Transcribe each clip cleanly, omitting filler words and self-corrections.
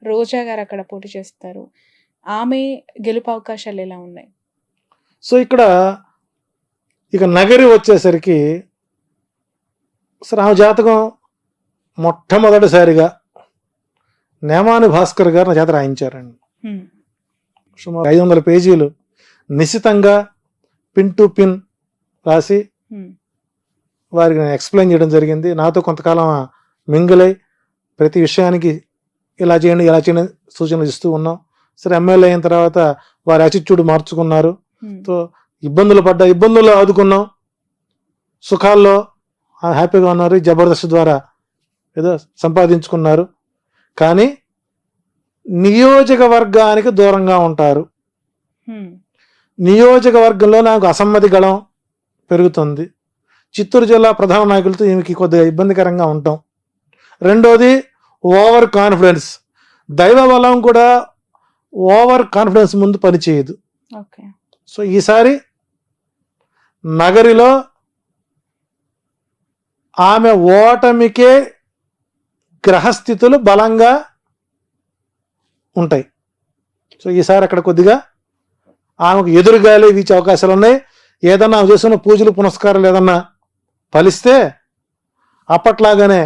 రోజా గారు అక్కడ పోటీ చేస్తారు. ఆమె గెలుపు అవకాశాలు ఎలా ఉన్నాయి? సో ఇక్కడ ఇక నగరి వచ్చేసరికి అసలు ఆమె జాతకం మొట్టమొదటిసారిగా నేమాని భాస్కర్ గారు నా చేత రాయించారండి. సుమారు 500 పేజీలు నిశితంగా పిన్ టు పిన్ రాసి వారికి నేను ఎక్స్ప్లెయిన్ చేయడం జరిగింది. నాతో కొంతకాలం మింగిలై ప్రతి విషయానికి ఇలా చేయండి ఇలా చేయండి సూచనలు ఇస్తూ ఉన్నాం. సరే ఎమ్మెల్యే అయిన తర్వాత వారి యాటిట్యూడ్ మార్చుకున్నారు. సో ఇబ్బందుల్లో ఆదుకున్నాం, సుఖాల్లో హ్యాపీగా ఉన్నారు. జబర్దస్త్ ద్వారా ఏదో సంపాదించుకున్నారు. కానీ నియోజకవర్గానికి దూరంగా ఉంటారు. నియోజకవర్గంలో నాకు అసమ్మతి గళం పెరుగుతుంది. చిత్తూరు జిల్లా ప్రధాన నాయకులతో ఈమెకి కొద్దిగా ఇబ్బందికరంగా ఉంటాం. రెండోది ఓవర్ కాన్ఫిడెన్స్. దైవ బలం కూడా ఓవర్ కాన్ఫిడెన్స్ ముందు పనిచేయదు. సో ఈసారి నగరిలో ఆమె ఓటమికే గ్రహస్థితులు బలంగా ఉంటాయి. సో ఈసారి అక్కడ కొద్దిగా ఆమెకు ఎదురుగాలి వీచే అవకాశాలు ఉన్నాయి. ఏదన్నా చేసిన పూజలు పునస్కారాలు ఏదన్నా ఫలిస్తే అప్పట్లాగానే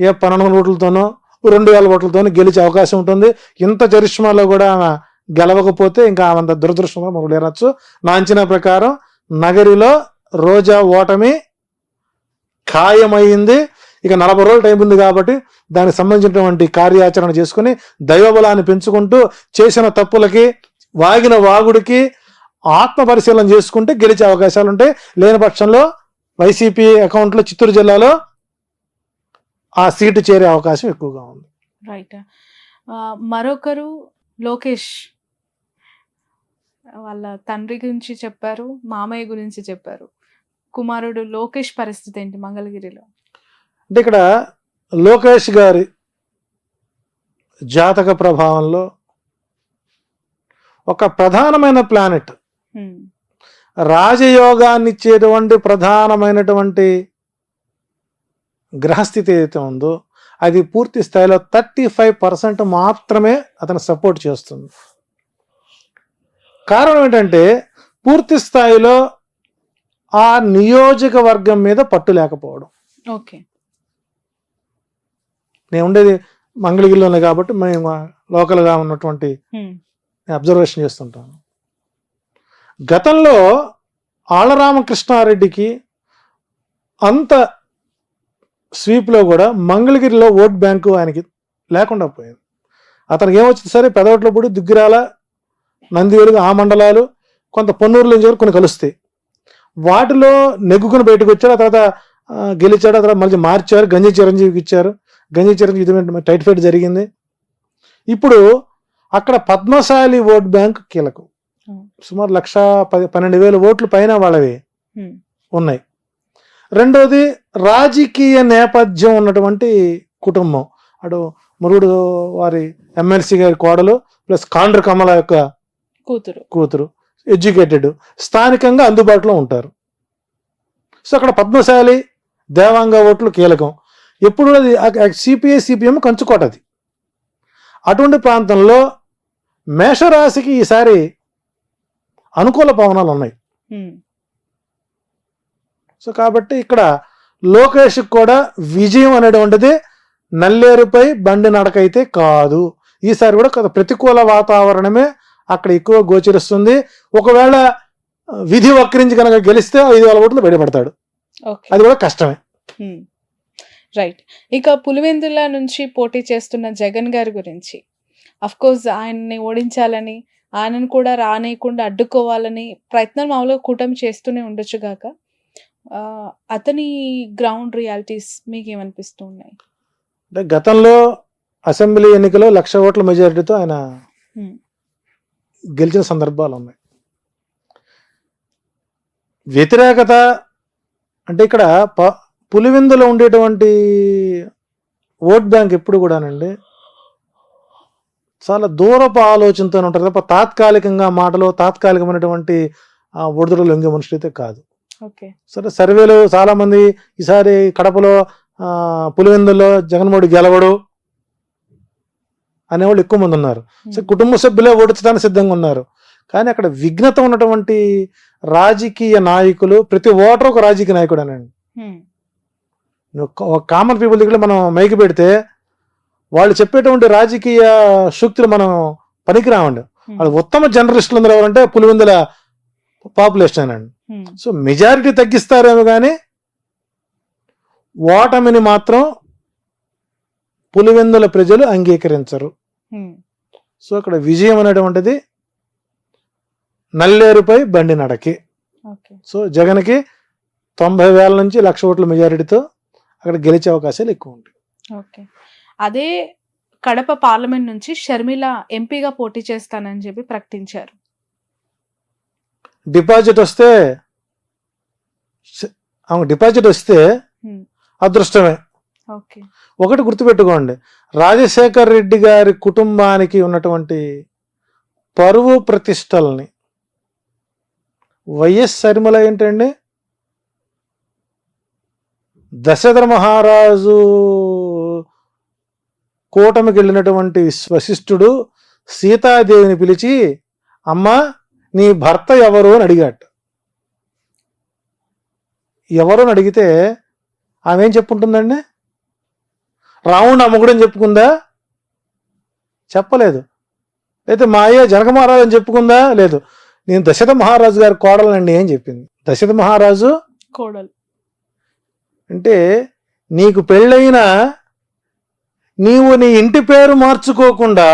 1200 ఓట్లతోనో 2000 ఓట్లతోనో గెలిచే అవకాశం ఉంటుంది. ఇంత చరిష్మాలో కూడా ఆమె గెలవకపోతే ఇంకా ఆమె దురదృష్టంగా మనం లేనొచ్చు. నా అంచనా ప్రకారం నగరిలో రోజా ఓటమి ఖాయమైంది. ఇక 40 రోజులు టైం ఉంది కాబట్టి దానికి సంబంధించినటువంటి కార్యాచరణ చేసుకుని దైవబలాన్ని పెంచుకుంటూ చేసిన తప్పులకి వాగిన వాగుడికి ఆత్మ పరిశీలన చేసుకుంటే గెలిచే అవకాశాలు ఉంటాయి. లేని పక్షంలో వైసీపీ అకౌంట్లో చిత్తూరు జిల్లాలో ఆ సీటు చేరే అవకాశం ఎక్కువగా ఉంది. రైట్. మరొకరు లోకేష్ వాళ్ళ తండ్రి గురించి చెప్పారు, మామయ్య గురించి చెప్పారు. కుమారుడు లోకేష్ పరిస్థితి ఏంటి మంగళగిరిలో? అంటే ఇక్కడ లోకేష్ గారి జాతక ప్రభావంలో ఒక ప్రధానమైన ప్లానెట్, రాజయోగాన్ని ఇచ్చేటువంటి ప్రధానమైనటువంటి గ్రహస్థితి ఏదైతే ఉందో అది పూర్తి స్థాయిలో 35% మాత్రమే అతను సపోర్ట్ చేస్తుంది. కారణం ఏంటంటే పూర్తి స్థాయిలో ఆ నియోజకవర్గం మీద పట్టు లేకపోవడం. ఓకే, నేను ఉండేది మంగళగిరిలోనే కాబట్టి మేము లోకల్గా ఉన్నటువంటి అబ్జర్వేషన్ చేస్తుంటాను. గతంలో ఆళ్లరామకృష్ణారెడ్డికి అంత స్వీప్లో కూడా మంగళగిరిలో ఓట్ బ్యాంకు ఆయనకి లేకుండా పోయింది. అతనికి ఏమొచ్చింది సరే పెదవట్లపూడి, దుగ్గిరాల, నందివెలుగు ఆ మండలాలు, కొంత పొన్నూరులో నుంచి కొన్ని కలుస్తాయి. వాటిలో నెగ్గుకుని బయటకు వచ్చారు. ఆ తర్వాత గెలిచాడు. ఆ తర్వాత మళ్ళీ మార్చారు, గంజి చిరంజీవికి ఇచ్చారు. గంజి చిరంజీవి టైట్ ఫైట్ జరిగింది. ఇప్పుడు అక్కడ పద్మశాలి ఓట్ బ్యాంక్ కీలకం. సుమారు 1,12,000 ఓట్లు పైన వాళ్ళవి ఉన్నాయి. రెండోది రాజకీయ నేపథ్యం ఉన్నటువంటి కుటుంబం. అటు మురుగుడు వారి ఎమ్మెల్సీ గారి కోడలు ప్లస్ కాండ్ర కమల యొక్క కూతురు, ఎడ్యుకేటెడ్, స్థానికంగా అందుబాటులో ఉంటారు. సో అక్కడ పద్మశాలి దేవాంగ ఓట్లు కీలకం. ఎప్పుడు సిపిఐ సిపిఎం కంచుకోటది. అటువంటి ప్రాంతంలో మేషరాశికి ఈసారి అనుకూల పవనాలు ఉన్నాయి. సో కాబట్టి ఇక్కడ లోకేష్ కూడా విజయం అనేటువంటిది నల్లేరుపై బండి నడకైతే కాదు. ఈసారి కూడా కొంత ప్రతికూల వాతావరణమే అక్కడ ఎక్కువ గోచరిస్తుంది. ఒకవేళ విధి వక్రించి కనుక గెలిస్తే 5,000 ఓట్లు బయటపడతాడు. అది కూడా కష్టమే. రైట్. ఇక పులివెందుల నుంచి పోటీ చేస్తున్న జగన్ గారి గురించి, అఫ్ కోర్స్ ఆయన్ని ఓడించాలని, ఆయనను కూడా రానియకుండా అడ్డుకోవాలని ప్రయత్నం మామూలుగా కూటమి చేస్తూనే ఉండొచ్చు గాక, అతని గ్రౌండ్ రియాలిటీస్ మీకు ఏమనిపిస్తూ ఉన్నాయి? అంటే గతంలో అసెంబ్లీ ఎన్నికలో 1,00,000 ఓట్ల మెజారిటీతో ఆయన గెలిచిన సందర్భాలు ఉన్నాయి. వ్యతిరేకత అంటే ఇక్కడ పులివెందులో ఉండేటువంటి ఓట్ బ్యాంక్ ఎప్పుడు కూడానండి చాలా దూరపు ఆలోచనతో ఉంటారు తప్ప తాత్కాలికంగా మాటలో తాత్కాలికమైనటువంటి ఒడిదుడులు లొంగే మనుషులు అయితే కాదు. సరే సర్వేలు చాలా మంది ఈసారి కడపలో పులివెందుల్లో జగన్మోహన్ గెలవడు అనేవాళ్ళు ఎక్కువ మంది ఉన్నారు. సో కుటుంబ సభ్యులే ఓడించడానికి సిద్ధంగా ఉన్నారు. కానీ అక్కడ విఘ్నత ఉన్నటువంటి రాజకీయ నాయకులు, ప్రతి ఓటర్ ఒక రాజకీయ నాయకుడు అనండి. కామన్ పీపుల్ దగ్గర మనం మైకి పెడితే వాళ్ళు చెప్పేటువంటి రాజకీయ శక్తులు మనం పనికిరామండి. వాళ్ళు ఉత్తమ జర్నలిస్టులు అందరూ ఎవరంటే పులివెందుల పాపులేషన్ అండి. సో మెజారిటీ తగ్గిస్తారేమో కానీ ఓటమిని మాత్రం పులివెందుల ప్రజలు అంగీకరించరు. సో అక్కడ విజయం అనేటువంటిది నల్లేరుపై బండి నడకి. సో జగన్కి 90,000 నుంచి 1,00,000 ఓట్ల మెజారిటీతో అక్కడ గెలిచే అవకాశాలు ఎక్కువ ఉంటాయి. ఓకే. అదే కడప పార్లమెంట్ నుంచి షర్మిల ఎంపీగా పోటీ చేస్తానని చెప్పి ప్రకటించారు. డిపాజిట్ వస్తే అదృష్టమే. ఒకటి గుర్తుపెట్టుకోండి, రాజశేఖర్ రెడ్డి గారి కుటుంబానికి ఉన్నటువంటి పరువు ప్రతిష్టల్ని వైఎస్ షర్మిల ఏంటండి, దశరథ మహారాజు కూటమికి వెళ్ళినటువంటి వశిష్ఠుడు సీతాదేవిని పిలిచి అమ్మా నీ భర్త ఎవరు అని అడిగాట. ఎవరు అని అడిగితే ఆమె ఏం చెప్పుంటుందండి, రావణుడు అమ్మగుడని చెప్పుకుందా? చెప్పలేదు. అయితే మా అయ్య జనక మహారాజు అని చెప్పుకుందా? లేదు. నేను దశరథ మహారాజు గారి కోడలండి అని చెప్పింది. దశరథ మహారాజు కోడలు అంటే నీకు పెళ్ళైనా నీవు నీ ఇంటి పేరు మార్చుకోకుండా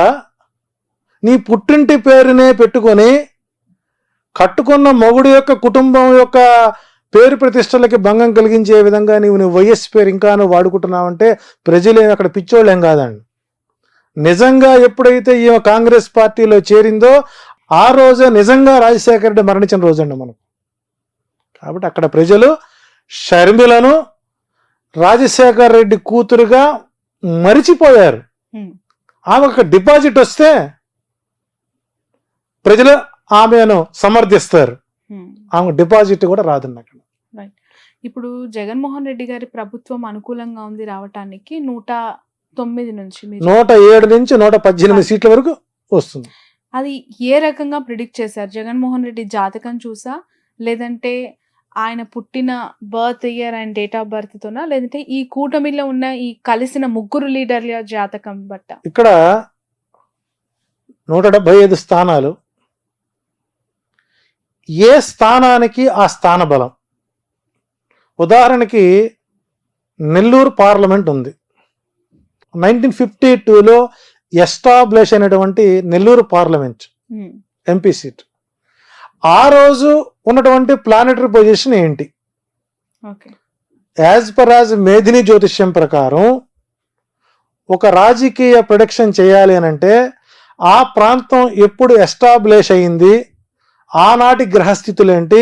నీ పుట్టింటి పేరునే పెట్టుకొని కట్టుకున్న మొగుడు యొక్క కుటుంబం యొక్క పేరు ప్రతిష్టలకి భంగం కలిగించే విధంగా నీవు వైఎస్ పేరు ఇంకా నువ్వు వాడుకుంటున్నావంటే ప్రజలేమి అక్కడ పిచ్చోళ్ళేం కాదండి. నిజంగా ఎప్పుడైతే ఈ కాంగ్రెస్ పార్టీలో చేరిందో ఆ రోజే నిజంగా రాజశేఖర రెడ్డి మరణించిన రోజండి మనకు. కాబట్టి అక్కడ ప్రజలు షర్మిలను రాజశేఖర రెడ్డి కూతురుగా మరిచిపోయారు. ఆమె ఒక డిపాజిట్ వస్తే ప్రజలు ఆమెను సమర్థిస్తారు. ఆమె డిపాజిట్ కూడా రాదండి అక్కడ. ఇప్పుడు జగన్మోహన్ రెడ్డి గారి ప్రభుత్వం అనుకూలంగా ఉంది రావటానికి 109 నుంచి 107 నుంచి 118 సీట్ల వరకు వస్తుంది. అది ఏ రకంగా ప్రిడిక్ట్ చేశారు? జగన్మోహన్ రెడ్డి జాతకం చూసా, లేదంటే ఆయన పుట్టిన birth year and date of birth తోనా, లేదంటే ఈ కూటమిలో ఉన్న ఈ కలిసిన ముగ్గురు లీడర్ల జాతకం బట్ట? ఇక్కడ 175 స్థానాలు, ఏ స్థానానికి ఆ స్థాన బలం. ఉదాహరణకి నెల్లూరు పార్లమెంట్ ఉంది. 1952లో ఎస్టాబ్లిష్ అయినటువంటి నెల్లూరు పార్లమెంట్ ఎంపీ సీట్. ఆ రోజు ఉన్నటువంటి ప్లానెటరీ పొజిషన్ ఏంటి? యాజ్ పర్ యాజ్ మేధిని జ్యోతిష్యం ప్రకారం ఒక రాజకీయ ప్రొడక్షన్ చేయాలి అని అంటే ఆ ప్రాంతం ఎప్పుడు ఎస్టాబ్లిష్ అయింది, ఆనాటి గ్రహస్థితులేంటి,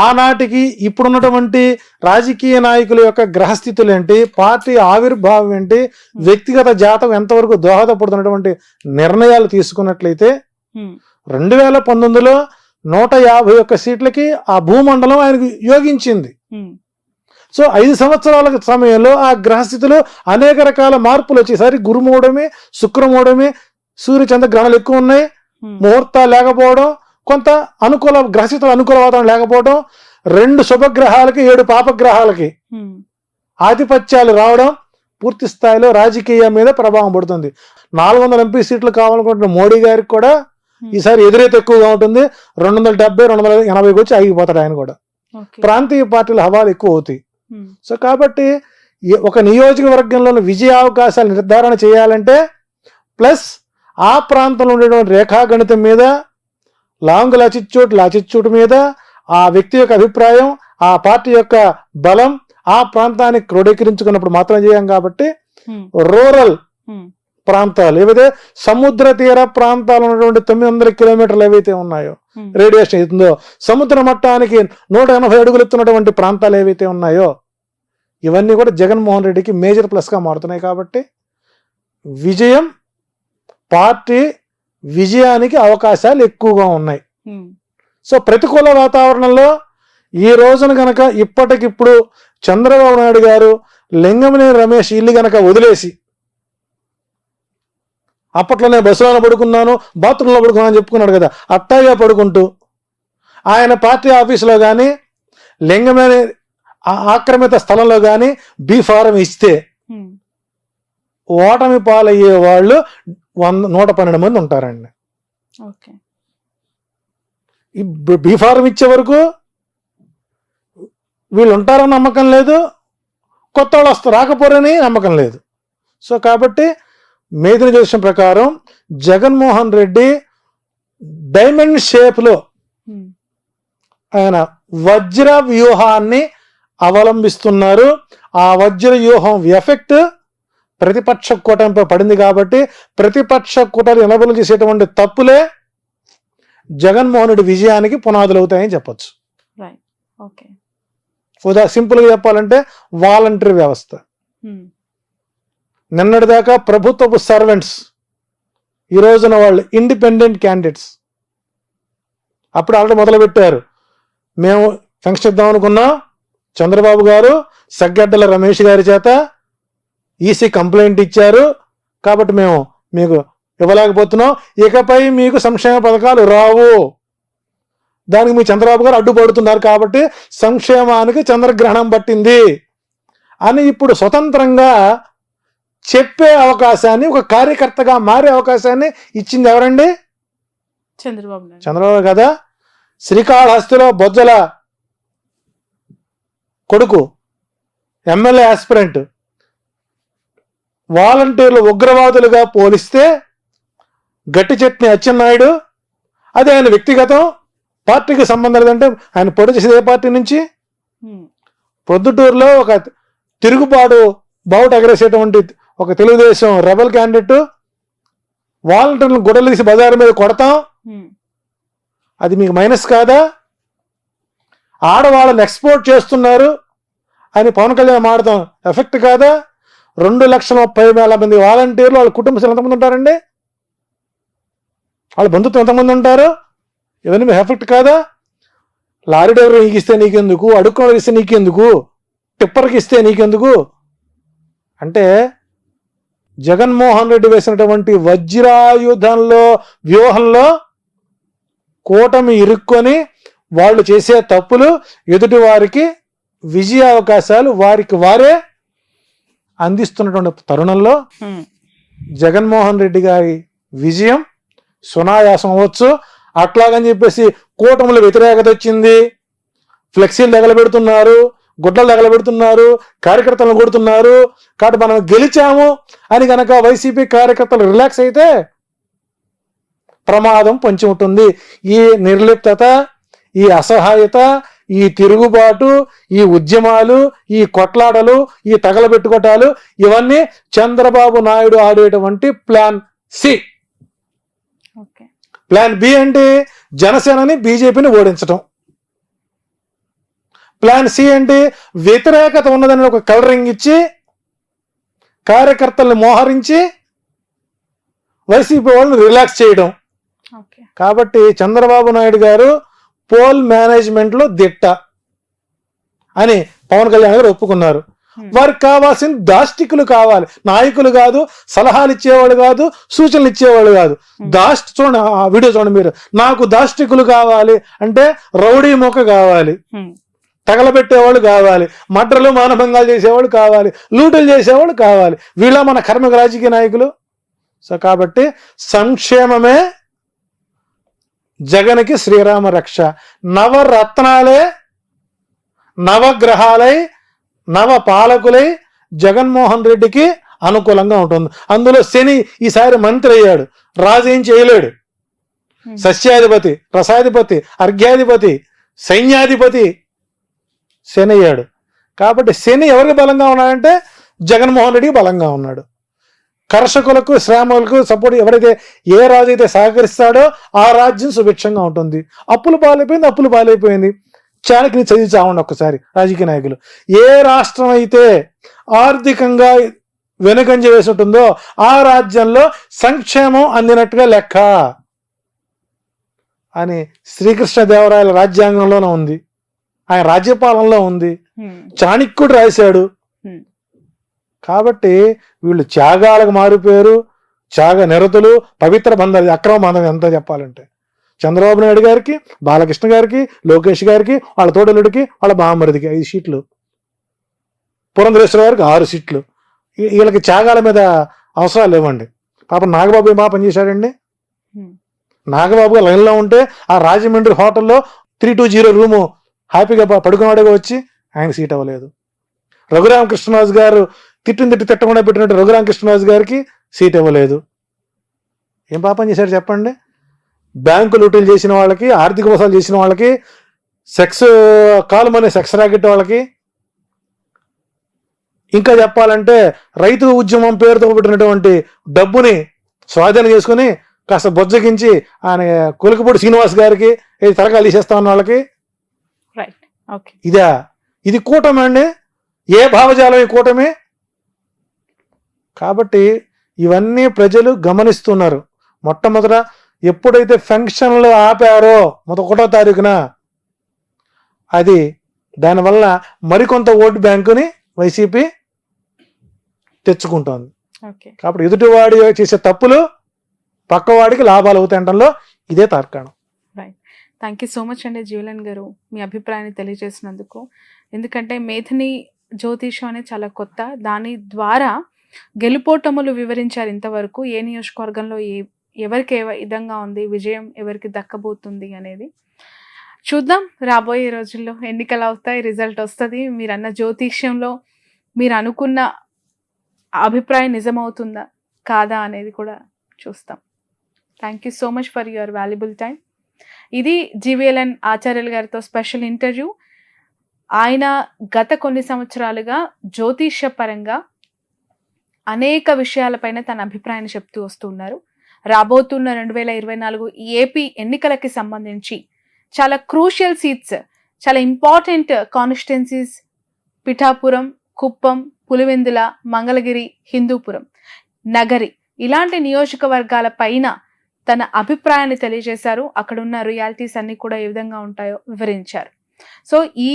ఆనాటికి ఇప్పుడున్నటువంటి రాజకీయ నాయకుల యొక్క గ్రహస్థితులేంటి, పార్టీ ఆవిర్భావం ఏంటి, వ్యక్తిగత జాతకం ఎంతవరకు దోహదపడుతున్నటువంటి నిర్ణయాలు తీసుకున్నట్లయితే 2019లో 151 సీట్లకి ఆ భూమండలం ఆయనకు యోగించింది. సో 5 సంవత్సరాల సమయంలో ఆ గ్రహస్థితిలో అనేక రకాల మార్పులు వచ్చేసరి గురుమూడమే, శుక్రమూడమే, సూర్య చంద్ర గ్రహాలు ఎక్కువ ఉన్నాయి, ముహూర్తాలు లేకపోవడం, కొంత అనుకూల గ్రహస్థితులు అనుకూల వాతావరణం లేకపోవడం, 2 శుభగ్రహాలకి 7 పాపగ్రహాలకి ఆధిపత్యాలు రావడం పూర్తి స్థాయిలో రాజకీయం మీద ప్రభావం పడుతుంది. 400 ఎంపీ సీట్లు కావాలనుకుంటున్న మోడీ గారికి కూడా ఈసారి ఎదురైతే ఎక్కువగా ఉంటుంది. 270, 280 వచ్చి ఆగిపోతాడు ఆయన కూడా. ప్రాంతీయ పార్టీల హవాలు ఎక్కువ అవుతాయి. సో కాబట్టి ఒక నియోజకవర్గంలో విజయ అవకాశాలు నిర్ధారణ చేయాలంటే ప్లస్ ఆ ప్రాంతంలో ఉండేటువంటి రేఖాగణితం మీద, లాంగ్ లాచిట్యూడ్ మీద, ఆ వ్యక్తి యొక్క అభిప్రాయం, ఆ పార్టీ యొక్క బలం ఆ ప్రాంతానికి క్రోడీకరించుకున్నప్పుడు మాత్రం చేయం. కాబట్టి రూరల్ ప్రాంతాలు ఏవైతే సముద్ర తీర ప్రాంతాలు ఉన్నటువంటి 900 కిలోమీటర్లు ఏవైతే ఉన్నాయో, రేడియేషన్ అవుతుందో, సముద్ర మట్టానికి 180 అడుగులు ఎత్తున్నటువంటి ప్రాంతాలు ఏవైతే ఉన్నాయో, ఇవన్నీ కూడా జగన్మోహన్ రెడ్డికి మేజర్ ప్లస్గా మారుతున్నాయి. కాబట్టి విజయం, పార్టీ విజయానికి అవకాశాలు ఎక్కువగా ఉన్నాయి. సో ప్రతికూల వాతావరణంలో ఈ రోజున గనక ఇప్పటికిప్పుడు చంద్రబాబు నాయుడు గారు లింగమనేని రమేష్ ఇల్లు గనక వదిలేసి అప్పట్లోనే బస్సులోనే పడుకున్నాను, బాత్రూంలో పడుకున్నాను అని చెప్పుకున్నాడు కదా. అట్టాగే పడుకుంటూ ఆయన పార్టీ ఆఫీసులో కానీ లింగమేని ఆక్రమిత స్థలంలో కానీ బీ ఫారం ఇస్తే ఓటమి పాలయ్యే వాళ్ళు 112 మంది ఉంటారండి. ఓకే. ఈ బీ ఫారం ఇచ్చే వరకు వీళ్ళు ఉంటారని నమ్మకం లేదు, కొత్త వాళ్ళు రాకపోరని నమ్మకం లేదు. సో కాబట్టి మేదిని జ్యోతిషం ప్రకారం జగన్మోహన్ రెడ్డి డైమండ్ షేప్లో ఆయన వజ్ర వ్యూహాన్ని అవలంబిస్తున్నారు. ఆ వజ్ర వ్యూహం ఎఫెక్ట్ ప్రతిపక్ష కూటమిపై పడింది కాబట్టి ప్రతిపక్ష కూటమి నిలబలు చేసేటువంటి తప్పులే జగన్మోహన్ రెడ్డి విజయానికి పునాదులు అవుతాయని చెప్పొచ్చు. సింపుల్గా చెప్పాలంటే వాలంటరీ వ్యవస్థ. నిన్నటిదాకా ప్రభుత్వపు సర్వెంట్స్, ఈ రోజున వాళ్ళు ఇండిపెండెంట్ క్యాండిడేట్స్. అప్పుడు ఆల్రెడీ మొదలుపెట్టారు, మేము ఫంక్షన్ ఇద్దాం అనుకున్నాం, చంద్రబాబు గారు సగ్గడ్డల రమేష్ గారి చేత ఈసీ కంప్లైంట్ ఇచ్చారు కాబట్టి మేము మీకు ఇవ్వలేకపోతున్నాం, ఇకపై మీకు సంక్షేమ పథకాలు రావు, దానికి మీ చంద్రబాబు గారు అడ్డుపడుతున్నారు కాబట్టి సంక్షేమానికి చంద్రగ్రహణం పట్టింది అని ఇప్పుడు స్వతంత్రంగా చెప్పే అవకాశాన్ని, ఒక కార్యకర్తగా మారే అవకాశాన్ని ఇచ్చింది ఎవరండి? చంద్రబాబు కదా. శ్రీకాళహస్తిలో బొజ్జల కొడుకు ఎమ్మెల్యే ఆస్పిరెంట్ వాలంటీర్లు ఉగ్రవాదులుగా పోలిస్తే గట్టి చట్నీ అచ్చెన్నాయుడు, అది ఆయన వ్యక్తిగతం, పార్టీకి సంబంధం లేదంటే ఆయన పొడి చేసేది ఏ పార్టీ నుంచి? ప్రొద్దుటూరులో ఒక తిరుగుబాటు బావుట ఎగరేసేటువంటి ఒక తెలుగుదేశం రెబల్ క్యాండిడేట్ వాలంటీర్లను గుడ్డలు తీసి బజారు మీద కొడతాం, అది మీకు మైనస్ కాదా? ఆడవాళ్ళని ఎక్స్పోర్ట్ చేస్తున్నారు అని పవన్ కళ్యాణ్ మాడతాం ఎఫెక్ట్ కాదా? 2,30,000 మంది వాలంటీర్లు వాళ్ళ కుటుంబ సభ్యులు ఎంతమంది ఉంటారండి? వాళ్ళ బంధుత్వం ఎంతమంది ఉంటారు? ఇవన్నీ ఎఫెక్ట్ కాదా? లారీ డ్రైవర్ నీకు ఇస్తే నీకెందుకు, అడుక్కోవడానికి ఇస్తే నీకెందుకు, టిప్పర్కి ఇస్తే నీకెందుకు? అంటే జగన్మోహన్ రెడ్డి వేసినటువంటి వజ్రాయుధంలో వ్యూహంలో కూటమి ఇరుక్కొని వాళ్ళు చేసే తప్పులు ఎదుటి వారికి విజయ అవకాశాలు వారికి వారే అందిస్తున్నటువంటి తరుణంలో జగన్మోహన్ రెడ్డి గారి విజయం సునాయాసం అవ్వచ్చు. అట్లాగని చెప్పేసి కూటమిలో వ్యతిరేకత వచ్చింది, ఫ్లెక్సీలు తగలబెడుతున్నారు, గుడ్డలు తగలబెడుతున్నారు, కార్యకర్తలను కొడుతున్నారు కాబట్టి మనం గెలిచాము అని కనుక వైసీపీ కార్యకర్తలు రిలాక్స్ అయితే ప్రమాదం పొంచి ఉంటుంది. ఈ నిర్లిప్తత, ఈ అసహాయత, ఈ తిరుగుబాటు, ఈ ఉద్యమాలు, ఈ కొట్లాటలు, ఈ తగలబెట్టుకోటాలు ఇవన్నీ చంద్రబాబు నాయుడు ఆడేటువంటి ప్లాన్ సి. ప్లాన్ బి అంటే జనసేనని బీజేపీని ఓడించటం. ప్లాన్ సి అంటే వ్యతిరేకత ఉన్నదని ఒక కలరింగ్ ఇచ్చి కార్యకర్తల్ని మోహరించి వైసీపీ వాళ్ళని రిలాక్స్ చేయడం. కాబట్టి చంద్రబాబు నాయుడు గారు పోల్ మేనేజ్మెంట్ లో దిట్ట అని పవన్ కళ్యాణ్ గారు ఒప్పుకున్నారు. వారికి కావాల్సిన దాష్టికులు కావాలి, నాయకులు కాదు, సలహాలు ఇచ్చేవాళ్ళు కాదు, సూచనలు ఇచ్చేవాళ్ళు కాదు. చూడండి ఆ వీడియో చూడండి మీరు. నాకు దాష్టికులు కావాలి అంటే రౌడీ మొక్క కావాలి, తగలబెట్టేవాళ్ళు కావాలి, మడ్రలు మానభంగాలు చేసేవాళ్ళు కావాలి, లూటులు చేసేవాళ్ళు కావాలి. వీళ్ళ మన కర్మక రాజకీయ నాయకులు. సో కాబట్టి సంక్షేమమే జగన్కి శ్రీరామ రక్ష. నవరత్నాలే నవగ్రహాలై నవ పాలకులై జగన్మోహన్ రెడ్డికి అనుకూలంగా ఉంటుంది. అందులో శని ఈసారి మంత్రి అయ్యాడు, రాజు ఏం చేయలేడు. సస్యాధిపతి, రసాధిపతి, అర్ఘ్యాధిపతి, సైన్యాధిపతి శని అయ్యాడు. కాబట్టి శని ఎవరికి బలంగా ఉన్నాడంటే జగన్మోహన్ రెడ్డికి బలంగా ఉన్నాడు. కర్షకులకు, శ్రామకులకు సపోర్ట్ ఎవరైతే ఏ రాజు అయితే సహకరిస్తాడో ఆ రాజ్యం సుభిక్షంగా ఉంటుంది. అప్పులు పాలైపోయింది. చాణక్యని చదివి చావండి ఒక్కసారి రాజకీయ నాయకులు. ఏ రాష్ట్రం అయితే ఆర్థికంగా వెనుకంజ వేసి ఉంటుందో ఆ రాజ్యంలో సంక్షేమం అందినట్టుగా లెక్క అని శ్రీకృష్ణదేవరాయల రాజ్యాంగంలోనే ఉంది, ఆయన రాజ్యపాలనలో ఉంది, చాణక్యుడు రాశాడు. కాబట్టి వీళ్ళు త్యాగాలకు మారిపోయారు, త్యాగ నిరతులు, పవిత్ర బంధాలు, అక్రమ బంధం ఎంత చెప్పాలంటే చంద్రబాబు నాయుడు గారికి, బాలకృష్ణ గారికి, లోకేష్ గారికి, వాళ్ళ తోడలుడికి, వాళ్ళ బామ్మరిదికి 5 సీట్లు, పురంధరేశ్వర గారికి 6 సీట్లు. వీళ్ళకి త్యాగాల మీద అవసరాలు లేవండి. పాపం నాగబాబు ఏం బాగా పనిచేశాడండి. నాగబాబు లైన్లో ఉంటే ఆ రాజమండ్రి హోటల్లో 320 రూము హ్యాపీగా పడుకున్నాడుగా వచ్చి ఆయన సీట్ అవ్వలేదు. రఘురామకృష్ణరాజు గారు తిట్టకుండా పెట్టినట్టు రఘురామకృష్ణరాజు గారికి సీట్ ఇవ్వలేదు. ఏం పాపం చేశాడు చెప్పండి. బ్యాంకు లూటీలు చేసిన వాళ్ళకి, ఆర్థిక మోసాలు చేసిన వాళ్ళకి, సెక్స్ కాలుమనే సెక్స్ రాకెట్ వాళ్ళకి, ఇంకా చెప్పాలంటే రైతు ఉద్యమం పేరుతో పెట్టినటువంటి డబ్బుని స్వాధీనం చేసుకుని కాస్త బొజ్జగించి ఆయన కొలికపూడి శ్రీనివాస్ గారికి తలకాలు తీసేస్తా ఉన్న వాళ్ళకి ఇదా? ఇది కూటమి అండి. ఏ భావజాలం ఈ కూటమి? కాబట్టి ఇవన్నీ ప్రజలు గమనిస్తున్నారు. మొట్టమొదట ఎప్పుడైతే ఫంక్షన్లు ఆపారో 1వ తారీఖున, అది దానివల్ల మరికొంత ఓటు బ్యాంకుని వైసీపీ తెచ్చుకుంటోంది. కాబట్టి ఎదుటివాడి చేసే తప్పులు పక్కవాడికి లాభాలు అవుతాయంటంలో ఇదే తార్కాణం. థ్యాంక్ యూ సో మచ్ అండి జీవలన్ గారు, మీ అభిప్రాయాన్ని తెలియజేసినందుకు. ఎందుకంటే మేధిని జ్యోతిషం అనేది చాలా కొత్త, దాని ద్వారా గెలుపోటములు వివరించారు ఇంతవరకు. ఏ నియోజకవర్గంలో ఎవరికి ఏ విధంగా ఉంది, విజయం ఎవరికి దక్కబోతుంది అనేది చూద్దాం. రాబోయే రోజుల్లో ఎన్నికలు అవుతాయి, రిజల్ట్ వస్తుంది. మీరు అన్న జ్యోతిష్యంలో మీరు అనుకున్న అభిప్రాయం నిజమవుతుందా కాదా అనేది కూడా చూస్తాం. Thank you so much for your valuable time. ఇది జీవీఎల్ఎన్ ఆచార్యులు గారితో స్పెషల్ ఇంటర్వ్యూ. ఆయన గత కొన్ని సంవత్సరాలుగా జ్యోతిష్య పరంగా అనేక విషయాలపైన తన అభిప్రాయాన్ని చెప్తూ వస్తున్నారు. రాబోతున్న 2024 ఏపీ ఎన్నికలకి సంబంధించి చాలా క్రూషియల్ సీట్స్, చాలా ఇంపార్టెంట్ కాన్స్టిట్యున్సీస్ పిఠాపురం, కుప్పం, పులివెందుల, మంగళగిరి, హిందూపురం, నగరి ఇలాంటి నియోజకవర్గాల పైన తన అభిప్రాయాన్ని తెలియజేశారు. అక్కడున్న రియాలిటీస్ అన్ని కూడా ఏ విధంగా ఉంటాయో వివరించారు. సో ఈ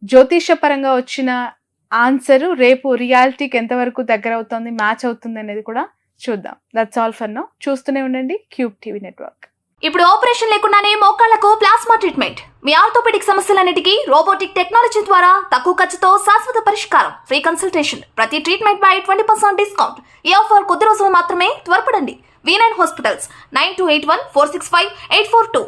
జ్యోతిష పరంగా వచ్చిన ఆన్సర్ రేపు రియాలిటీకి ఎంతవరకు దగ్గర అవుతుంది, మ్యాచ్ అవుతుంది అనేది కూడా చూద్దాం. That's all for now. చూస్తూనే ఉండండి క్యూబ్ టీవీ నెట్వర్క్. ఇప్పుడు ఆపరేషన్ లేకుండానే మోకాళ్లకు ప్లాస్మా ట్రీట్మెంట్, మీ ఆర్థోపెడిక్ సమస్యలన్నిటికీ రోబోటిక్ టెక్నాలజీ ద్వారా తక్కువ ఖర్చుతో శాశ్వత పరిష్కారం, ఫ్రీ కన్సల్టేషన్, ప్రతి ట్రీట్మెంట్ పై 20% డిస్కౌంట్. ఈ ఆఫర్ కొద్ది రోజులు మాత్రమే, త్వరపడండి. V9 hospitals 9281465842.